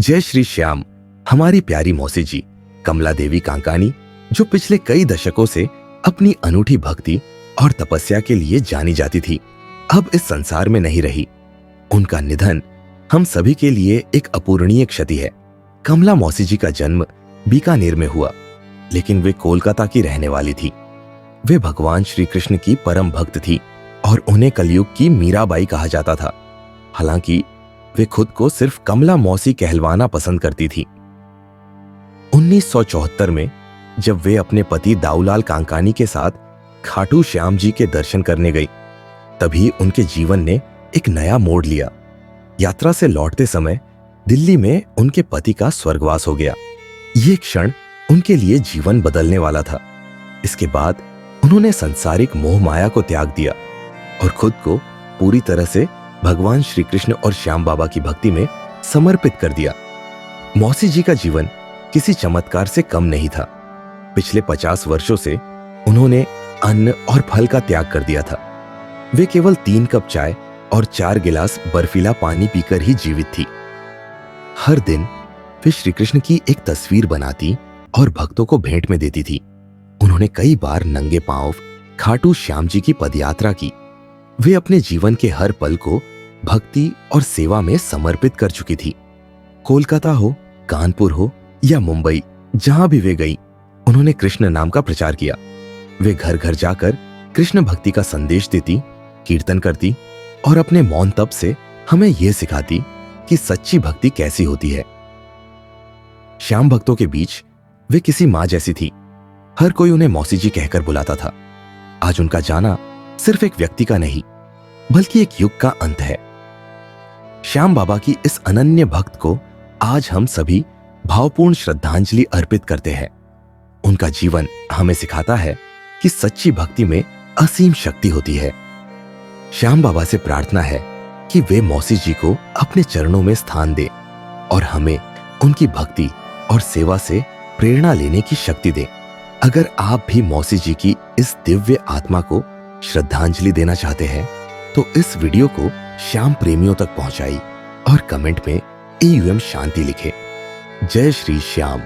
जय श्री श्याम। हमारी प्यारी मौसी जी कमला देवी कांकानी, जो पिछले कई दशकों से अपनी अनूठी भक्ति और तपस्या के लिए जानी जाती थी, अब इस संसार में नहीं रही। उनका निधन हम सभी के लिए एक अपूरणीय क्षति है। कमला मौसी जी का जन्म बीकानेर में हुआ, लेकिन वे कोलकाता की रहने वाली थी। वे भगवान श्री कृष्ण की परम भक्त थी और उन्हें कलयुग की मीराबाई कहा जाता था। हालांकि वे खुद को सिर्फ कमला मौसी कहलवाना पसंद करती थी। 1974 में जब वे अपने पति दाऊलाल कांकानी के साथ खाटू श्याम जी के दर्शन करने गई, तभी उनके जीवन ने एक नया मोड़ लिया। यात्रा से लौटते समय दिल्ली में उनके पति का स्वर्गवास हो गया। ये क्षण उनके लिए जीवन बदलने वाला था। इसके बाद उन्होंने सांसारिक मोह माया को त्याग दिया और खुद को पूरी तरह से भगवान श्री कृष्ण और श्याम बाबा की भक्ति में समर्पित कर दिया। मौसी जी का जीवन किसी चमत्कार से कम नहीं था। पिछले 50 वर्षों से उन्होंने अन्न और फल का त्याग कर दिया था। वे केवल 3 कप चाय और 4 गिलास बर्फीला पानी पीकर ही जीवित थी। हर दिन वे श्री कृष्ण की एक तस्वीर बनाती और भक्तों को भेंट में देती थी। उन्होंने कई बार नंगे पांव खाटू श्याम जी की पदयात्रा की। वे अपने जीवन के हर पल को भक्ति और सेवा में समर्पित कर चुकी थी। कोलकाता हो, कानपुर हो या मुंबई, जहां भी वे गई, उन्होंने कृष्ण नाम का प्रचार किया। वे घर घर जाकर कृष्ण भक्ति का संदेश देती, कीर्तन करती और अपने मौन तप से हमें यह सिखाती कि सच्ची भक्ति कैसी होती है। श्याम भक्तों के बीच वे किसी मां जैसी थी। हर कोई उन्हें मौसी जी कहकर बुलाता था। आज उनका जाना सिर्फ एक व्यक्ति का नहीं, बल्कि एक युग का अंत है। श्याम बाबा की इस अनन्य भक्त को आज हम सभी भावपूर्ण श्रद्धांजलि अर्पित करते हैं। उनका जीवन हमें सिखाता है कि सच्ची भक्ति में असीम शक्ति होती है। श्याम बाबा से प्रार्थना है कि वे मौसी जी को अपने चरणों में स्थान दें और हमें उनकी भक्ति और सेवा से प्रेरणा लेने की शक्ति दें। अगर आप भी मौसी जी की इस दिव्य आत्मा को श्रद्धांजलि देना चाहते हैं, तो इस वीडियो को श्याम प्रेमियों तक पहुंचाई और कमेंट में AUM शांति लिखें। जय श्री श्याम।